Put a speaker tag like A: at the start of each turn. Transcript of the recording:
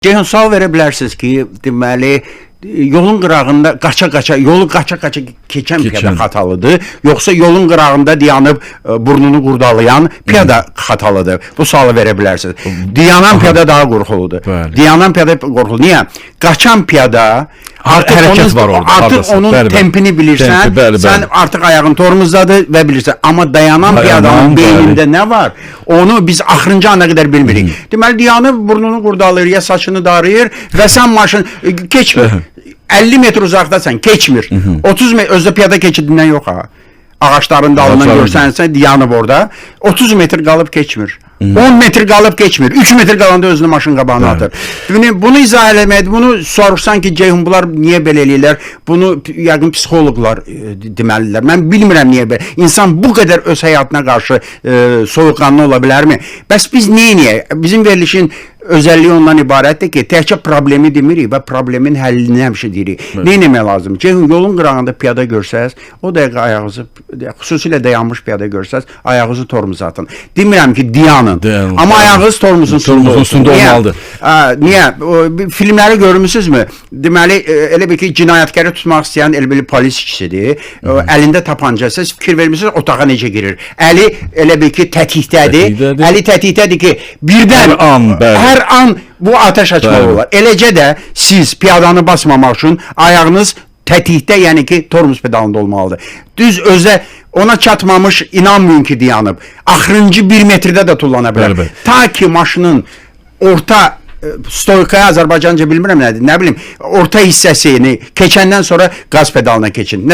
A: Ceyhun, sual verə bilərsiniz ki, deməli, yolun qırağında yolu qaça-qaça keçən piyada xatalıdır, yoxsa yolun qırağında dayanıb burnunu qurdalayan piyada xatalıdır? Bu sualı verə bilərsiniz. Dayanan piyada daha qorxuludur. Dayanan piyada qorxuludur. Niyə? Qaçan piyada artıq onun tempini bilirsən, sən artıq ayağın tormuzdadır və bilirsən. Amma dayanan piyadanın beynində nə var? Onu biz axırıncı ana qədər bilmirik. Deməli, dayanıb burnunu qurdalayır, ya saçını darıyır və sən maşın keçmir. 50 metr uzaqdasan, keçmir. 30 metr, özdə piyada keçidindən yox ha. Ağaçların dalından görsənsən, dayanıb orada. 30 metr qalıb keçmir. 10 metr qalıb keçmir. 3 metr qalanda özünü maşın qabağına atır. Bunu izah eləməkdir. Bunu soruşsan ki, Ceyhun, bunlar niyə belə eləyirlər? Bunu yəqin psixoloqlar deməlilər. Mən bilmirəm niyə belə. İnsan bu qədər öz həyatına qarşı soyuqqanlı ola bilərmi? Bəs biz neyiniyək? Bizim verilişin özəlliyi ondan ibarətdir ki, təkcə problemi demirik və problemin həllini həmişə deyirik. Nə etmək lazım? Ceyhun, yolun qırağında piyada görsəz, o dəqiqə ayağınızı, xüsusilə dayanmış piyada görsəz, ayağınızı tormuza atın. Demirəm ki, dayanın. Amma ayağınız tormuzun üstündə olmalıdır. Niyə? Filmləri görmüsünüzmü? Deməli, elə bir ki, cinayətkarı tutmaq istəyən elə bir polis kişidir. Əlində tapancası, siz fikir vermişsiniz, otağa necə girir? Əli elə bir ki, tətikdədir. Əli tətikdədir ki, birdən hər an bu ateş açmaq olar. Eləcə də siz piyadanı basmamaq üçün ayağınız tətikdə, yəni ki, tormuz pedalında olmalıdır. Düz özə ona çatmamış, inanmayın ki, dayanıb. Axırıncı 1 metrdə də tullana bilər. Ta ki, maşının orta stoykaya, Azərbaycanca bilmirəm nədir, nə bilim, orta hissəsini keçəndən sonra qaz pedalına keçin.